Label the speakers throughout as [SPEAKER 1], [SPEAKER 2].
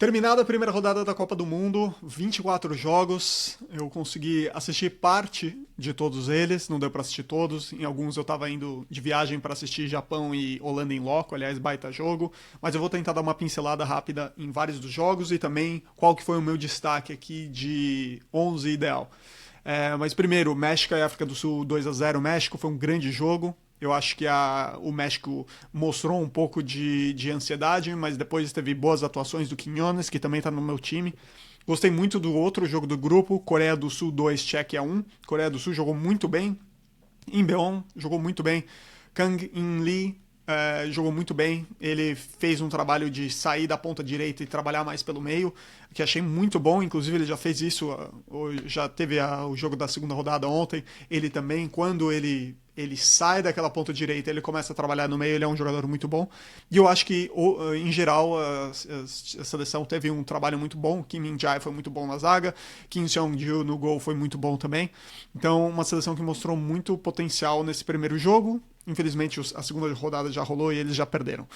[SPEAKER 1] Terminada a primeira rodada da Copa do Mundo, 24 jogos, eu consegui assistir parte de todos eles, não deu para assistir todos, em alguns eu estava indo de viagem para assistir Japão e Holanda em loco, aliás, baita jogo, mas eu vou tentar dar uma pincelada rápida em vários dos jogos e também qual que foi o meu destaque aqui de 11 ideal. Mas primeiro, México e África do Sul 2-0, México foi um grande jogo. Eu acho que o México mostrou um pouco de ansiedade, mas depois teve boas atuações do Quiñones, que também está no meu time. Gostei muito do outro jogo do grupo, Coreia do Sul 2, Tchequia 1. Coreia do Sul jogou muito bem. Imbeon jogou muito bem. Kang In Lee jogou muito bem. Ele fez um trabalho de sair da ponta direita e trabalhar mais pelo meio, que achei muito bom. Inclusive, ele já fez isso, já teve o jogo da segunda rodada ontem. Ele também, quando ele sai daquela ponta direita, ele começa a trabalhar no meio, ele é um jogador muito bom. E eu acho que, em geral, a seleção teve um trabalho muito bom. Kim Min-jae foi muito bom na zaga, Kim Seong-ju no gol foi muito bom também. Então, uma seleção que mostrou muito potencial nesse primeiro jogo. Infelizmente, a segunda rodada já rolou e eles já perderam.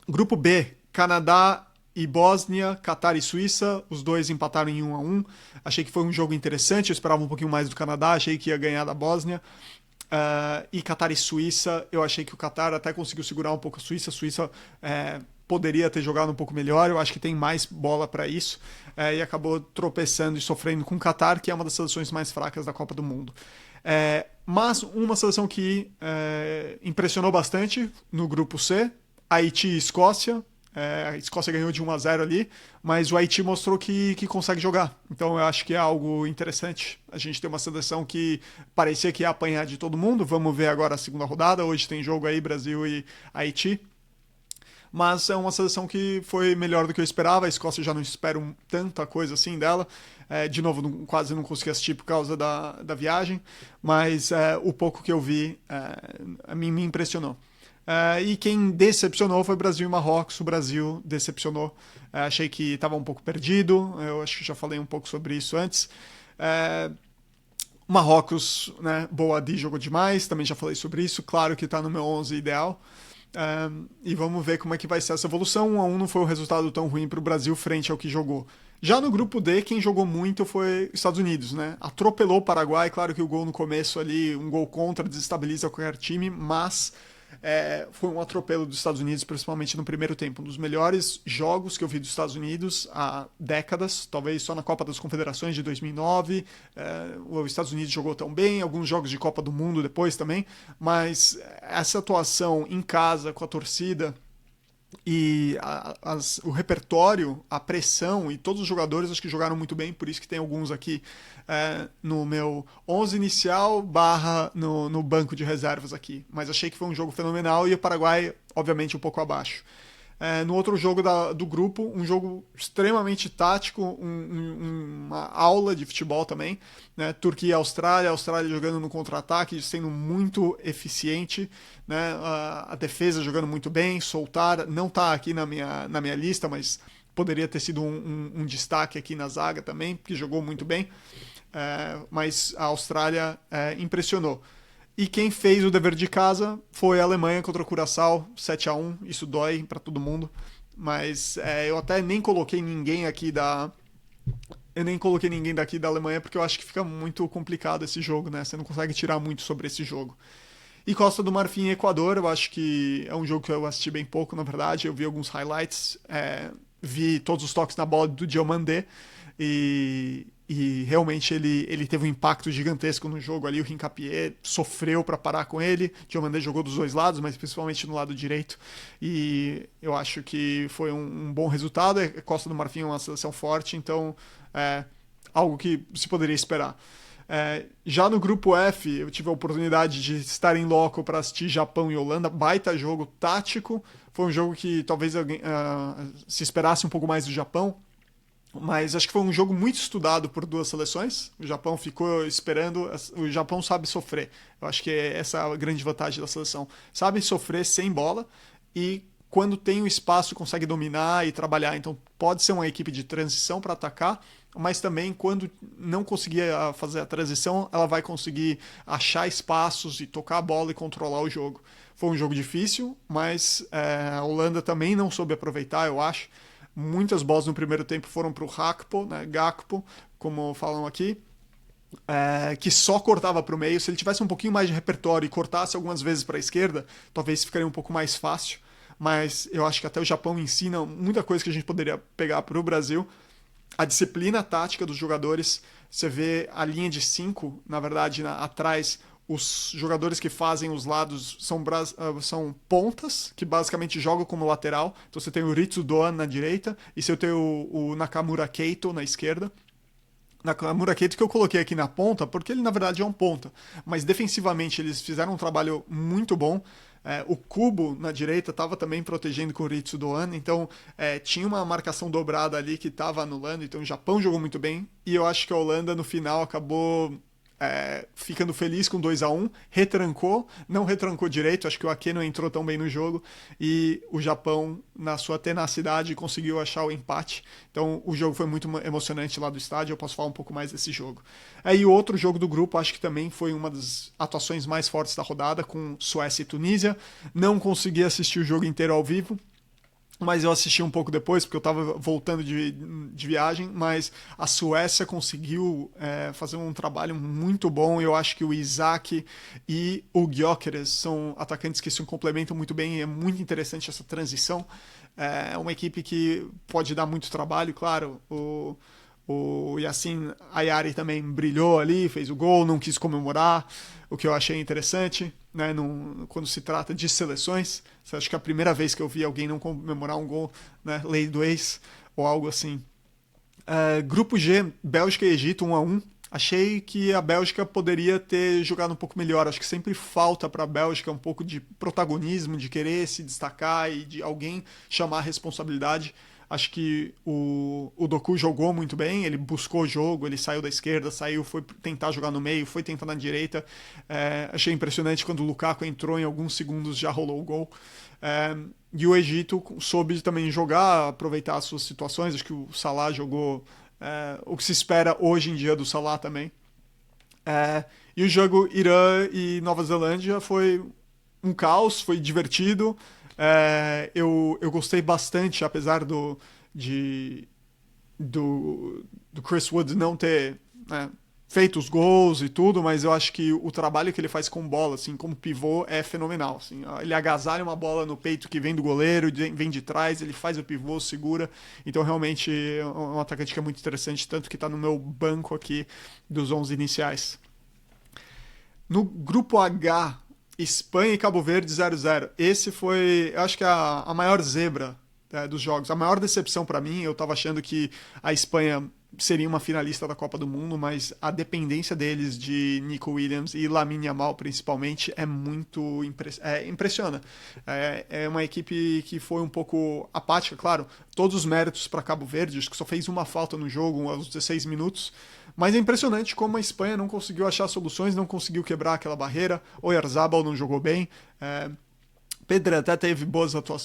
[SPEAKER 1] Grupo B, Canadá e Bósnia, Catar e Suíça, os dois empataram em 1-1. Achei que foi um jogo interessante, eu esperava um pouquinho mais do Canadá, achei que ia ganhar da Bósnia. E Catar e Suíça, eu achei que o Catar até conseguiu segurar um pouco a Suíça poderia ter jogado um pouco melhor, eu acho que tem mais bola para isso, e acabou tropeçando e sofrendo com o Catar, que é uma das seleções mais fracas da Copa do Mundo. Mas uma seleção que impressionou bastante no grupo C, Haiti e Escócia. A Escócia ganhou de 1-0 ali, mas o Haiti mostrou que consegue jogar. Então eu acho que é algo interessante. A gente tem uma seleção que parecia que ia apanhar de todo mundo. Vamos ver agora a segunda rodada. Hoje tem jogo aí, Brasil e Haiti. Mas é uma seleção que foi melhor do que eu esperava. A Escócia já não espero tanta coisa assim dela. De novo, quase não consegui assistir por causa da viagem, mas o pouco que eu vi a mim me impressionou. E quem decepcionou foi Brasil e Marrocos. O Brasil decepcionou. Achei que estava um pouco perdido. Eu acho que já falei um pouco sobre isso antes. Marrocos, né, Boadi jogou demais. Também já falei sobre isso. Claro que está no meu 11 ideal. E vamos ver como é que vai ser essa evolução. 1-1 não foi um resultado tão ruim para o Brasil frente ao que jogou. Já no grupo D, quem jogou muito foi os Estados Unidos, né? Atropelou o Paraguai. Claro que o gol no começo ali, um gol contra, desestabiliza qualquer time, mas foi um atropelo dos Estados Unidos, principalmente no primeiro tempo. Um dos melhores jogos que eu vi dos Estados Unidos há décadas, talvez só na Copa das Confederações de 2009. Os Estados Unidos jogou tão bem, alguns jogos de Copa do Mundo depois também, mas essa atuação em casa com a torcida e o repertório, a pressão e todos os jogadores acho que jogaram muito bem, por isso que tem alguns aqui no meu 11 inicial barra no banco de reservas aqui, mas achei que foi um jogo fenomenal e o Paraguai obviamente um pouco abaixo. No outro jogo do grupo, um jogo extremamente tático, uma aula de futebol também, né? Turquia e Austrália jogando no contra-ataque, sendo muito eficiente, né? A defesa jogando muito bem, soltar, não está aqui na minha lista, mas poderia ter sido um destaque aqui na zaga também, porque jogou muito bem, mas a Austrália impressionou. E quem fez o dever de casa foi a Alemanha contra o Curaçao, 7-1. Isso dói para todo mundo. Mas eu até nem coloquei ninguém aqui daqui da Alemanha, porque eu acho que fica muito complicado esse jogo, né? Você não consegue tirar muito sobre esse jogo. E Costa do Marfim e Equador, eu acho que é um jogo que eu assisti bem pouco, na verdade. Eu vi alguns highlights, vi todos os toques na bola do Diomandé e realmente ele teve um impacto gigantesco no jogo ali. O Hincapié sofreu para parar com ele. O Diomandé jogou dos dois lados, mas principalmente no lado direito. E eu acho que foi um bom resultado. A Costa do Marfim é uma seleção forte, então algo que se poderia esperar. Já no grupo F, eu tive a oportunidade de estar em loco para assistir Japão e Holanda. Baita jogo tático. Foi um jogo que talvez alguém se esperasse um pouco mais do Japão. Mas acho que foi um jogo muito estudado por duas seleções. O Japão ficou esperando. O Japão sabe sofrer. Eu acho que essa é a grande vantagem da seleção. Sabe sofrer sem bola e quando tem o espaço consegue dominar e trabalhar. Então pode ser uma equipe de transição para atacar, mas também quando não conseguir fazer a transição, ela vai conseguir achar espaços e tocar a bola e controlar o jogo. Foi um jogo difícil, mas a Holanda também não soube aproveitar, eu acho. Muitas bolas no primeiro tempo foram para o Gakpo, né, Gakpo, como falam aqui, que só cortava para o meio. Se ele tivesse um pouquinho mais de repertório e cortasse algumas vezes para a esquerda, talvez ficaria um pouco mais fácil. Mas eu acho que até o Japão ensina muita coisa que a gente poderia pegar para o Brasil. A disciplina tática dos jogadores, você vê a linha de 5, na verdade, atrás, os jogadores que fazem os lados são pontas, que basicamente jogam como lateral. Então você tem o Ritsu Doan na direita e você tem o Nakamura Keito na esquerda. Nakamura Keito que eu coloquei aqui na ponta, porque ele na verdade é um ponta. Mas defensivamente eles fizeram um trabalho muito bom. O Kubo na direita estava também protegendo com o Ritsu Doan, então tinha uma marcação dobrada ali que estava anulando, então o Japão jogou muito bem, e eu acho que a Holanda no final acabou ficando feliz com 2-1, não retrancou direito, acho que o Ake não entrou tão bem no jogo, e o Japão, na sua tenacidade, conseguiu achar o empate. Então o jogo foi muito emocionante lá do estádio, eu posso falar um pouco mais desse jogo. E o outro jogo do grupo, acho que também foi uma das atuações mais fortes da rodada, com Suécia e Tunísia. Não consegui assistir o jogo inteiro ao vivo, mas eu assisti um pouco depois, porque eu estava voltando de viagem, mas a Suécia conseguiu fazer um trabalho muito bom. Eu acho que o Isaac e o Gyökeres são atacantes que se complementam muito bem, e é muito interessante essa transição. É uma equipe que pode dar muito trabalho, claro. O Yassin Ayari também brilhou ali, fez o gol, não quis comemorar, o que eu achei interessante, né, quando se trata de seleções. Acho que é a primeira vez que eu vi alguém não comemorar um gol, né, lei do ex, ou algo assim. Grupo G, Bélgica e Egito 1-1. Achei que a Bélgica poderia ter jogado um pouco melhor. Acho que sempre falta para a Bélgica um pouco de protagonismo, de querer se destacar e de alguém chamar a responsabilidade. Acho que o Doku jogou muito bem, ele buscou o jogo, ele saiu da esquerda, foi tentar jogar no meio, foi tentar na direita. Achei impressionante quando o Lukaku entrou, em alguns segundos já rolou o gol. E o Egito soube também jogar, aproveitar as suas situações. Acho que o Salah jogou o que se espera hoje em dia do Salah também. E o jogo Irã e Nova Zelândia foi um caos, foi divertido. Eu gostei bastante, apesar do Chris Wood não ter feito os gols e tudo, mas eu acho que o trabalho que ele faz com bola, assim, como pivô, é fenomenal. Assim. Ele agasalha uma bola no peito que vem do goleiro, vem de trás, ele faz o pivô, segura. Então, realmente, é um atacante que é muito interessante, tanto que está no meu banco aqui dos 11 iniciais. No grupo H, Espanha e Cabo Verde 0-0. Esse foi, eu acho que a maior zebra dos jogos. A maior decepção para mim, eu estava achando que a Espanha seria uma finalista da Copa do Mundo, mas a dependência deles de Nico Williams e Lamine Yamal, principalmente, é muito impressiona. É uma equipe que foi um pouco apática, claro. Todos os méritos para Cabo Verde, acho que só fez uma falta no jogo aos 16 minutos. Mas é impressionante como a Espanha não conseguiu achar soluções, não conseguiu quebrar aquela barreira. O Oyarzabal não jogou bem. Pedro até teve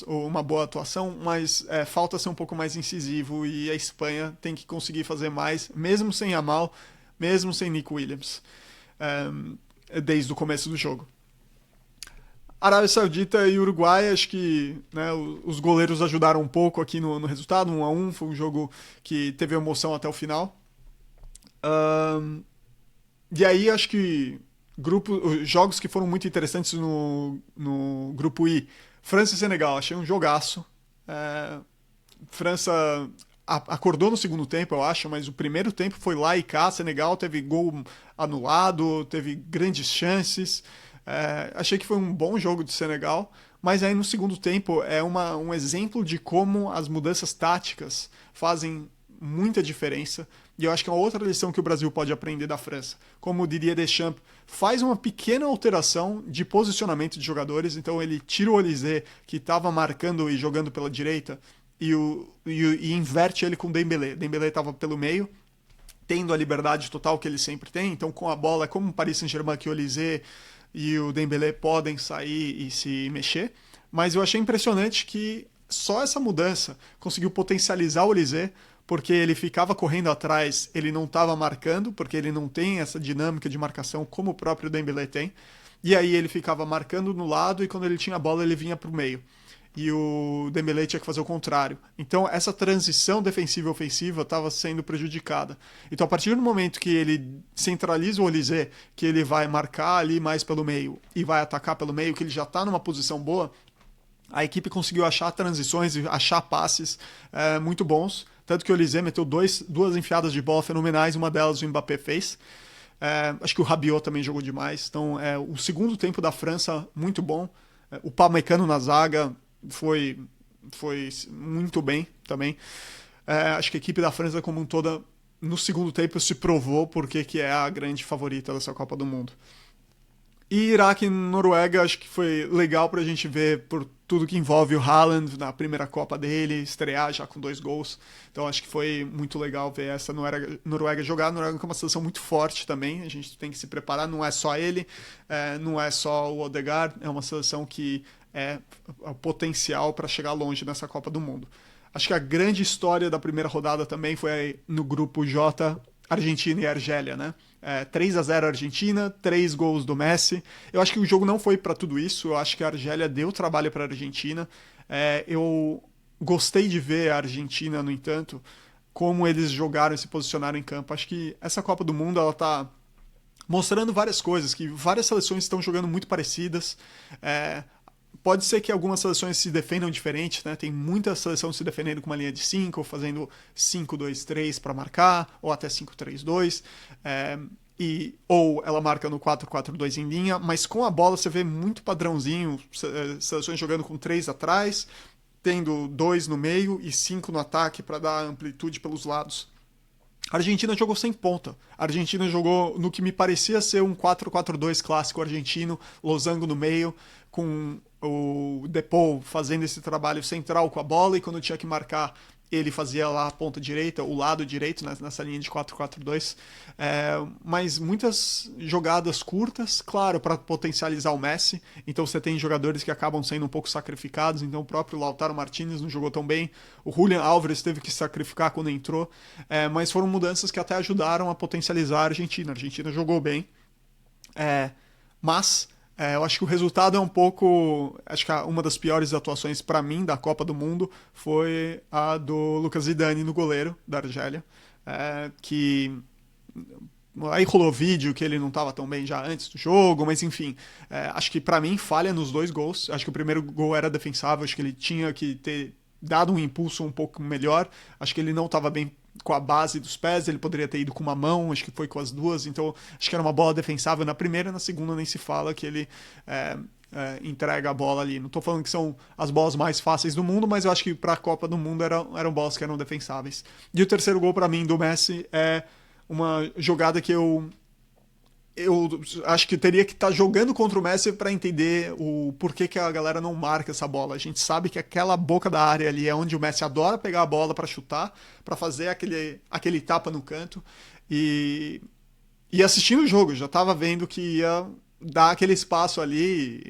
[SPEAKER 1] uma boa atuação, mas falta ser um pouco mais incisivo, e a Espanha tem que conseguir fazer mais, mesmo sem Yamal, mesmo sem Nico Williams, desde o começo do jogo. Arábia Saudita e Uruguai, acho que os goleiros ajudaram um pouco aqui no resultado. 1-1, foi um jogo que teve emoção até o final. E aí acho que jogos que foram muito interessantes no grupo I. França e Senegal, achei um jogaço. França acordou no segundo tempo, eu acho, mas o primeiro tempo foi lá e cá. Senegal teve gol anulado, teve grandes chances. Achei que foi um bom jogo de Senegal, mas aí no segundo tempo é um exemplo de como as mudanças táticas fazem muita diferença. E eu acho que é uma outra lição que o Brasil pode aprender da França. Como o Didier Deschamps faz uma pequena alteração de posicionamento de jogadores, então ele tira o Olysée, que estava marcando e jogando pela direita, e inverte ele com o Dembélé. Dembélé estava pelo meio, tendo a liberdade total que ele sempre tem, então com a bola, como o Paris Saint-Germain, que o Olysée e o Dembélé podem sair e se mexer. Mas eu achei impressionante que só essa mudança conseguiu potencializar o Olysée, porque ele ficava correndo atrás, ele não estava marcando, porque ele não tem essa dinâmica de marcação como o próprio Dembélé tem, e aí ele ficava marcando no lado, e quando ele tinha a bola ele vinha para o meio. e o Dembélé tinha que fazer o contrário. Então essa transição defensiva e ofensiva estava sendo prejudicada. Então a partir do momento que ele centraliza o Olise, que ele vai marcar ali mais pelo meio e vai atacar pelo meio, que ele já está numa posição boa, a equipe conseguiu achar transições e achar passes muito bons. Tanto que o Olise meteu duas enfiadas de bola fenomenais, uma delas o Mbappé fez. Acho que o Rabiot também jogou demais. Então, o segundo tempo da França, muito bom. O Pamecano na zaga foi muito bem também. Acho que a equipe da França, como um toda, no segundo tempo se provou porque que é a grande favorita dessa Copa do Mundo. E Iraque e Noruega, acho que foi legal pra gente ver por tudo que envolve o Haaland na primeira Copa dele, estrear já com 2 gols. Então acho que foi muito legal ver essa Noruega jogar. A Noruega é uma seleção muito forte também, a gente tem que se preparar, não é só ele, não é só o Odegaard, é uma seleção que é o potencial para chegar longe nessa Copa do Mundo. Acho que a grande história da primeira rodada também foi no grupo J, Argentina e Argélia, né? 3-0 Argentina, 3 gols do Messi. Eu acho que o jogo não foi para tudo isso. Eu acho que a Argélia deu trabalho para a Argentina. Eu gostei de ver a Argentina, no entanto, como eles jogaram e se posicionaram em campo. Acho que essa Copa do Mundo ela tá mostrando várias coisas, que várias seleções estão jogando muito parecidas. Pode ser que algumas seleções se defendam diferente, né? Tem muita seleção se defendendo com uma linha de 5, fazendo 5-2-3 para marcar, ou até 5-3-2, ou ela marca no 4-4-2 em linha, mas com a bola você vê muito padrãozinho, seleções jogando com 3 atrás, tendo 2 no meio e 5 no ataque para dar amplitude pelos lados. A Argentina jogou sem ponta. A Argentina jogou no que me parecia ser um 4-4-2 clássico argentino, losango no meio, com o Depou fazendo esse trabalho central com a bola, e quando tinha que marcar, ele fazia lá a ponta direita, o lado direito, nessa linha de 4-4-2. Mas muitas jogadas curtas, claro, para potencializar o Messi. Então você tem jogadores que acabam sendo um pouco sacrificados. Então o próprio Lautaro Martinez não jogou tão bem. O Julián Álvares teve que sacrificar quando entrou. Mas foram mudanças que até ajudaram a potencializar a Argentina. A Argentina jogou bem. Mas eu acho que o resultado é um pouco... Acho que uma das piores atuações para mim da Copa do Mundo foi a do Lucas Zidane no goleiro da Argélia, que... Aí rolou vídeo que ele não estava tão bem já antes do jogo, mas enfim, acho que para mim falha nos 2 gols. Acho que o primeiro gol era defensável, acho que ele tinha que ter dado um impulso um pouco melhor. Acho que ele não estava bem com a base dos pés, ele poderia ter ido com uma mão, acho que foi com as duas, então acho que era uma bola defensável na primeira, na segunda nem se fala que ele entrega a bola ali. Não estou falando que são as bolas mais fáceis do mundo, mas eu acho que para a Copa do Mundo eram bolas que eram defensáveis. E o terceiro gol para mim do Messi é uma jogada que eu acho que teria que estar jogando contra o Messi para entender o porquê que a galera não marca essa bola. A gente sabe que aquela boca da área ali é onde o Messi adora pegar a bola para chutar, para fazer aquele tapa no canto. E assistindo o jogo, já estava vendo que ia dar aquele espaço ali,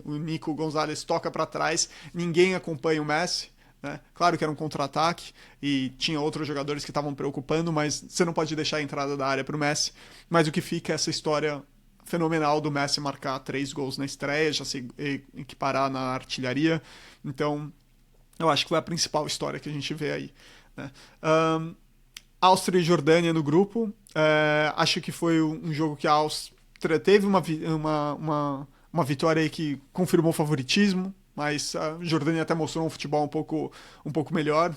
[SPEAKER 1] o Nico Gonzalez toca para trás, ninguém acompanha o Messi. Né? Claro que era um contra-ataque e tinha outros jogadores que estavam preocupando, mas você não pode deixar a entrada da área para o Messi. Mas o que fica é essa história fenomenal do Messi marcar 3 gols na estreia, já se equiparar na artilharia. Então, eu acho que foi a principal história que a gente vê aí. Né? Áustria e Jordânia no grupo. Acho que foi um jogo que a Áustria teve uma vitória aí que confirmou o favoritismo, mas a Jordânia até mostrou um futebol um pouco melhor.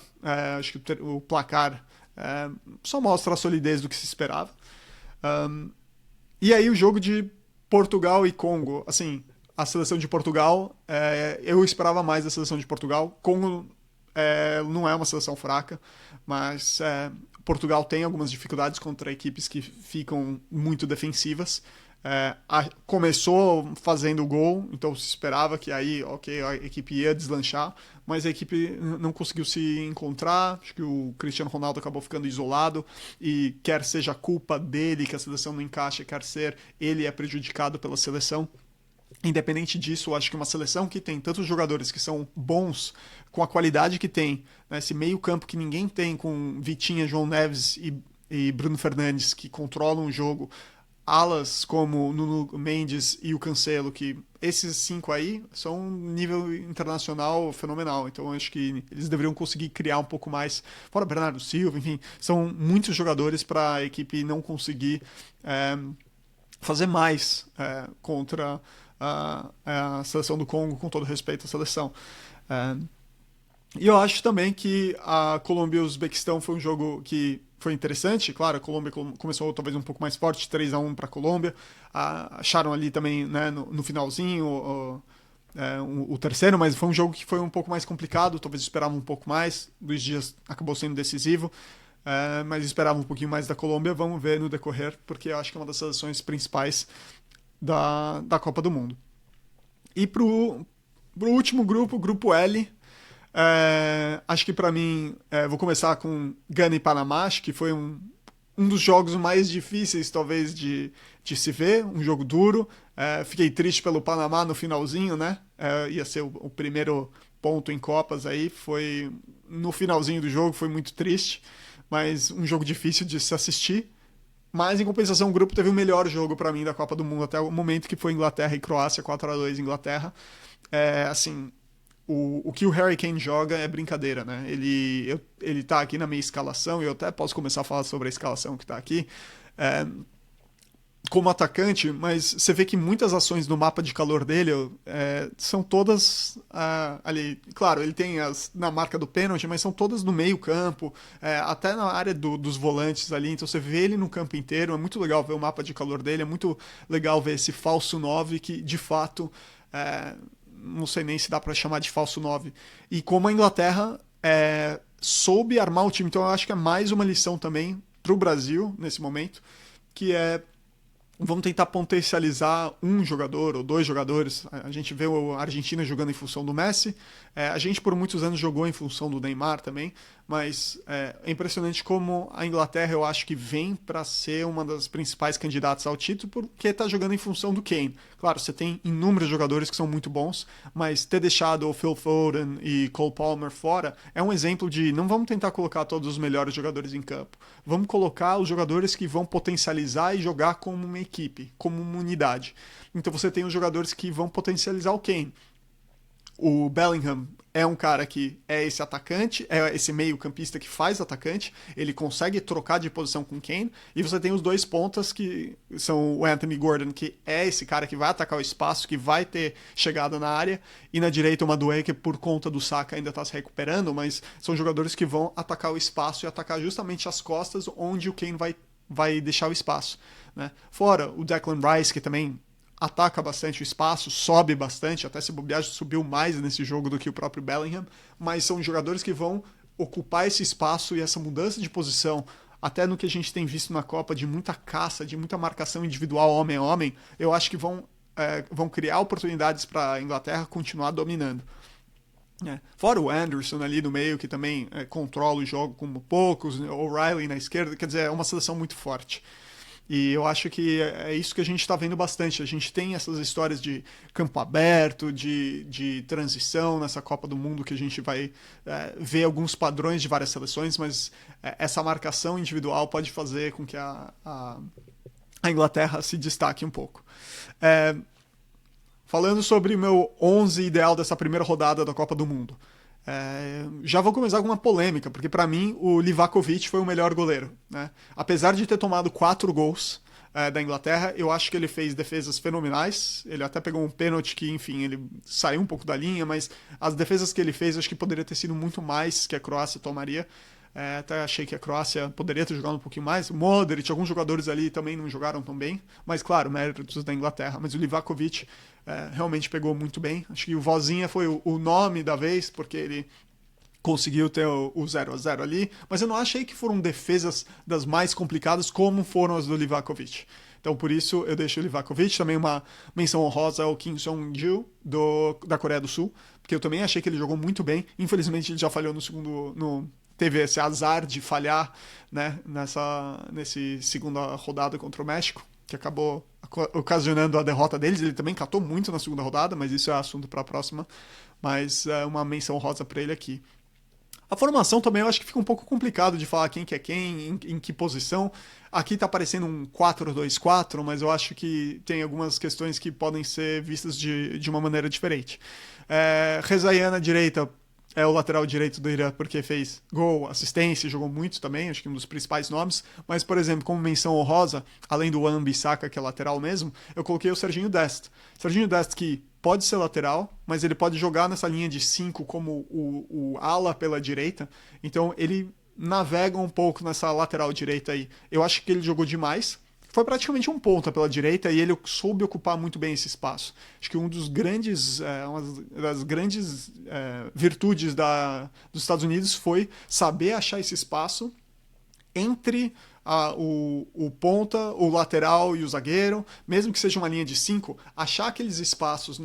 [SPEAKER 1] Acho que o placar só mostra a solidez do que se esperava. E aí o jogo de Portugal e Congo. Assim, a seleção de Portugal, eu esperava mais da seleção de Portugal. Congo não é uma seleção fraca, mas Portugal tem algumas dificuldades contra equipes que ficam muito defensivas. Começou fazendo o gol, então se esperava que aí, a equipe ia deslanchar, mas a equipe não conseguiu se encontrar. Acho que o Cristiano Ronaldo acabou ficando isolado, e quer seja culpa dele que a seleção não encaixa, quer ser ele é prejudicado pela seleção. Independente disso, eu acho que uma seleção que tem tantos jogadores que são bons, com a qualidade que tem, né, esse meio campo que ninguém tem, com Vitinha, João Neves e Bruno Fernandes, que controlam o jogo, alas como o Nuno Mendes e o Cancelo, que esses 5 aí são um nível internacional fenomenal. Então acho que eles deveriam conseguir criar um pouco mais. Fora Bernardo Silva, enfim, são muitos jogadores para a equipe não conseguir fazer mais contra a seleção do Congo, com todo respeito à seleção. E eu acho também que a Colômbia e o Uzbequistão foi um jogo que foi interessante. Claro, a Colômbia começou talvez um pouco mais forte, 3-1 para a Colômbia. Acharam ali também, né, no finalzinho o terceiro, mas foi um jogo que foi um pouco mais complicado. Talvez esperavam um pouco mais. Luiz Dias acabou sendo decisivo, mas esperava um pouquinho mais da Colômbia. Vamos ver no decorrer, porque eu acho que é uma das seleções principais da Copa do Mundo. E pro último grupo, o grupo L, acho que para mim, vou começar com Gana e Panamá. Acho que foi um dos jogos mais difíceis, talvez, de se ver, um jogo duro. Fiquei triste pelo Panamá no finalzinho, né? Ia ser o primeiro ponto em Copas aí. Foi no finalzinho do jogo, foi muito triste, mas um jogo difícil de se assistir. Mas, em compensação, o grupo teve o melhor jogo para mim da Copa do Mundo até o momento, que foi Inglaterra e Croácia, 4-2 Inglaterra. Assim, o que o Harry Kane joga é brincadeira, né? Ele tá aqui na minha escalação, e eu até posso começar a falar sobre a escalação que tá aqui, como atacante, mas você vê que muitas ações no mapa de calor dele são todas ali. Claro, ele tem na marca do pênalti, mas são todas no meio campo, até na área dos volantes ali. Então você vê ele no campo inteiro. É muito legal ver o mapa de calor dele, é muito legal ver esse falso 9 que, de fato, não sei nem se dá para chamar de falso 9. E como a Inglaterra soube armar o time, então eu acho que é mais uma lição também para o Brasil nesse momento, que vamos tentar potencializar um jogador ou dois jogadores. A gente vê a Argentina jogando em função do Messi. A gente, por muitos anos, jogou em função do Neymar também. Mas é impressionante como a Inglaterra, eu acho que vem para ser uma das principais candidatas ao título, porque está jogando em função do Kane. Claro, você tem inúmeros jogadores que são muito bons, mas ter deixado o Phil Foden e Cole Palmer fora é um exemplo de não vamos tentar colocar todos os melhores jogadores em campo. Vamos colocar os jogadores que vão potencializar e jogar como uma equipe, como uma unidade. Então você tem os jogadores que vão potencializar o Kane. O Bellingham é um cara que é esse atacante, é esse meio-campista que faz atacante, ele consegue trocar de posição com o Kane, e você tem os dois pontas que são o Anthony Gordon, que é esse cara que vai atacar o espaço, que vai ter chegada na área, e na direita o Madueke, que por conta do Saka ainda está se recuperando, mas são jogadores que vão atacar o espaço e atacar justamente as costas onde o Kane vai deixar o espaço, né? Fora o Declan Rice, que também ataca bastante o espaço, sobe bastante, até se bobear subiu mais nesse jogo do que o próprio Bellingham, mas são jogadores que vão ocupar esse espaço e essa mudança de posição, até no que a gente tem visto na Copa, de muita caça, de muita marcação individual homem a homem, eu acho que vão criar oportunidades para a Inglaterra continuar dominando. Fora o Anderson ali no meio, que também controla o jogo como poucos, o O'Reilly na esquerda, quer dizer, é uma seleção muito forte. E eu acho que é isso que a gente está vendo bastante. A gente tem essas histórias de campo aberto, de transição nessa Copa do Mundo, que a gente vai ver alguns padrões de várias seleções, mas essa marcação individual pode fazer com que a Inglaterra se destaque um pouco. Falando sobre o meu 11 ideal dessa primeira rodada da Copa do Mundo. Já vou começar com uma polêmica, porque para mim o Livakovic foi o melhor goleiro, né? Apesar de ter tomado 4 gols da Inglaterra, eu acho que ele fez defesas fenomenais. Ele até pegou um pênalti que, enfim, ele saiu um pouco da linha, mas as defesas que ele fez, acho que poderia ter sido muito mais que a Croácia tomaria. Até achei que a Croácia poderia ter jogado um pouquinho mais. Modric, alguns jogadores ali também não jogaram tão bem, mas claro, méritos da Inglaterra. Mas o Livakovic realmente pegou muito bem. Acho que o Vozinha foi o nome da vez, porque ele conseguiu ter o 0-0 ali, mas eu não achei que foram defesas das mais complicadas como foram as do Livakovic. Então, por isso, eu deixo o Livakovic. Também uma menção honrosa ao Kim Song-gil, da Coreia do Sul, porque eu também achei que ele jogou muito bem. Infelizmente, ele já falhou teve esse azar de falhar, né, nesse segunda rodada contra o México, que acabou ocasionando a derrota deles. Ele também catou muito na segunda rodada, mas isso é assunto para a próxima. Mas uma menção rosa para ele aqui. A formação também eu acho que fica um pouco complicado de falar quem que é quem, em que posição. Aqui tá parecendo um 4-2-4, mas eu acho que tem algumas questões que podem ser vistas de uma maneira diferente. Rezaian na direita é o lateral direito do Irã porque fez gol, assistência, jogou muito também, acho que um dos principais nomes. Mas, por exemplo, como menção honrosa, além do Wan-Bissaka, que é lateral mesmo, eu coloquei o Serginho Dest. Serginho Dest que pode ser lateral, mas ele pode jogar nessa linha de 5 como o ala pela direita. Então ele navega um pouco nessa lateral direita aí. Eu acho que ele jogou demais. Foi praticamente um ponta pela direita e ele soube ocupar muito bem esse espaço. Acho que uma das grandes virtudes dos Estados Unidos foi saber achar esse espaço entre o ponta, o lateral e o zagueiro, mesmo que seja uma linha de 5, achar aqueles espaços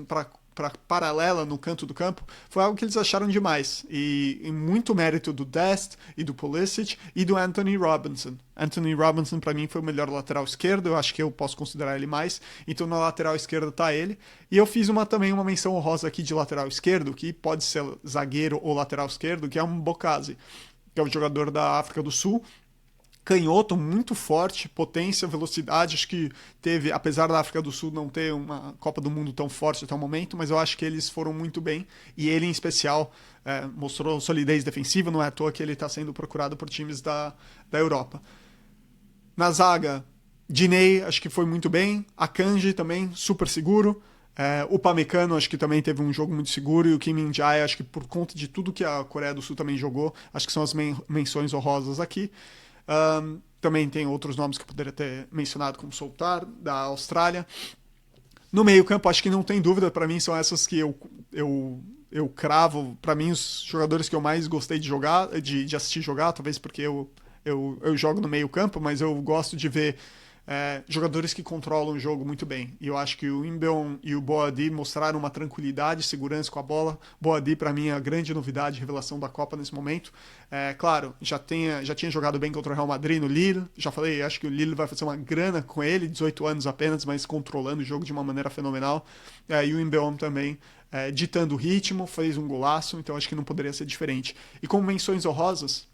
[SPEAKER 1] para paralela no canto do campo foi algo que eles acharam demais. E muito mérito do Dest e do Pulisic e do Anthony Robinson. Anthony Robinson, para mim, foi o melhor lateral esquerdo, eu acho que eu posso considerar ele mais. Então, na lateral esquerda tá ele. E eu fiz também uma menção honrosa aqui de lateral esquerdo, que pode ser zagueiro ou lateral esquerdo, que é um Bokasi, que é o jogador da África do Sul. Canhoto muito forte, potência, velocidade. Acho que teve, apesar da África do Sul não ter uma Copa do Mundo tão forte até o momento, mas eu acho que eles foram muito bem. E ele, em especial, mostrou solidez defensiva, não é à toa que ele está sendo procurado por times da Europa. Na zaga, Diney, acho que foi muito bem. Akanji também, super seguro. O Pamecano, acho que também teve um jogo muito seguro. E o Kim Min-jae, acho que por conta de tudo que a Coreia do Sul também jogou, acho que são as menções honrosas aqui. Também tem outros nomes que eu poderia ter mencionado, como Soltar, da Austrália. No meio-campo, acho que não tem dúvida, para mim são essas que eu cravo. Para mim, os jogadores que eu mais gostei de jogar, de assistir jogar, talvez porque eu jogo no meio-campo, mas eu gosto de ver jogadores que controlam o jogo muito bem. E eu acho que o Imbeon e o Boadi mostraram uma tranquilidade e segurança com a bola. Boadi, para mim, é a grande novidade, revelação da Copa nesse momento. Claro, já tinha jogado bem contra o Real Madrid no Lille. Já falei, acho que o Lille vai fazer uma grana com ele, 18 anos apenas, mas controlando o jogo de uma maneira fenomenal. E o Imbeon também ditando o ritmo, fez um golaço, então acho que não poderia ser diferente. E como menções honrosas,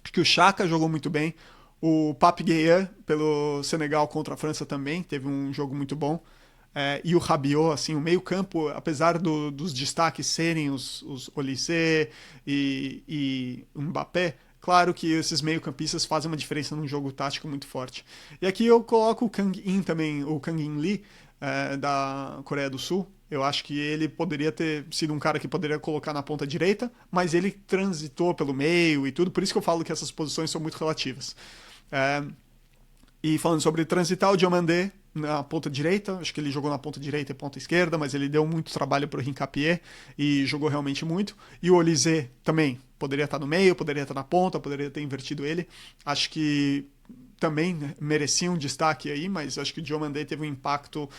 [SPEAKER 1] acho que o Xhaka jogou muito bem. O Pape Gueye, pelo Senegal contra a França também, teve um jogo muito bom. E o Rabiot, assim, o meio-campo, apesar dos destaques serem os Olise e o Mbappé, claro que esses meio-campistas fazem uma diferença num jogo tático muito forte. E aqui eu coloco o Kang-in também, o Kang-in Lee, da Coreia do Sul. Eu acho que ele poderia ter sido um cara que poderia colocar na ponta direita, mas ele transitou pelo meio e tudo, por isso que eu falo que essas posições são muito relativas. E falando sobre transitar, o Diomandé na ponta direita, acho que ele jogou na ponta direita e ponta esquerda, mas ele deu muito trabalho para o Hincapié e jogou realmente muito. E o Olise também poderia estar no meio, poderia estar na ponta, poderia ter invertido ele. Acho que também merecia um destaque aí, mas acho que o Diomandé teve um impacto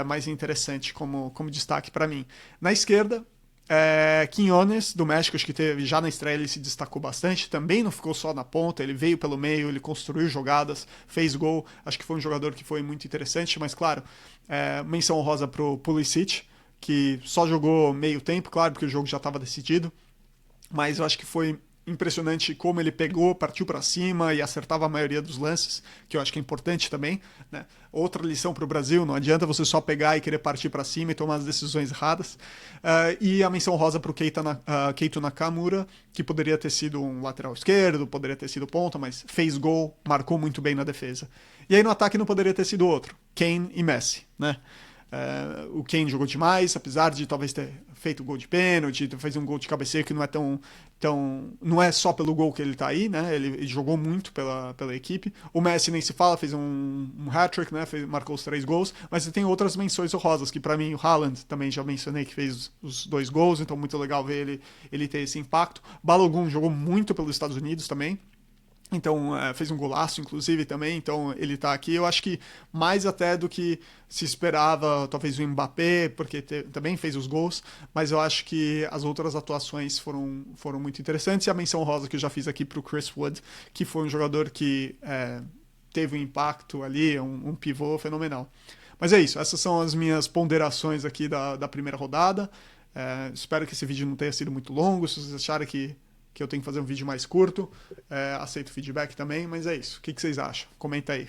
[SPEAKER 1] mais interessante como destaque para mim. Na esquerda, Quiñones, do México, acho que teve, já na estreia ele se destacou bastante, também não ficou só na ponta, ele veio pelo meio, ele construiu jogadas, fez gol, acho que foi um jogador que foi muito interessante, mas claro, menção honrosa pro Pulisic, que só jogou meio tempo, claro, porque o jogo já estava decidido, mas eu acho que foi impressionante como ele pegou, partiu para cima e acertava a maioria dos lances, que eu acho que é importante também, né? Outra lição para o Brasil, não adianta você só pegar e querer partir para cima e tomar as decisões erradas. E a menção rosa para o Keito Nakamura, que poderia ter sido um lateral esquerdo, poderia ter sido ponta, mas fez gol, marcou muito bem na defesa. E aí no ataque não poderia ter sido outro, Kane e Messi, né? O Kane jogou demais, apesar de talvez ter feito gol de pênalti, fez um gol de cabeceio que não é não é só pelo gol que ele tá aí, né? Ele jogou muito pela equipe. O Messi nem se fala, fez um hat-trick, né? Marcou os 3 gols, mas tem outras menções honrosas, que para mim o Haaland também já mencionei que fez os 2 gols, então muito legal ver ele ter esse impacto. Balogun jogou muito pelos Estados Unidos também. Então, fez um golaço, inclusive, também. Então, ele tá aqui. Eu acho que mais até do que se esperava, talvez o Mbappé, porque também fez os gols. Mas eu acho que as outras atuações foram muito interessantes. E a menção rosa que eu já fiz aqui pro Chris Wood, que foi um jogador que teve um impacto ali, um pivô fenomenal. Mas é isso. Essas são as minhas ponderações aqui da primeira rodada. Espero que esse vídeo não tenha sido muito longo. Se vocês acharem que que eu tenho que fazer um vídeo mais curto. Aceito feedback também, mas é isso. O que vocês acham? Comenta aí.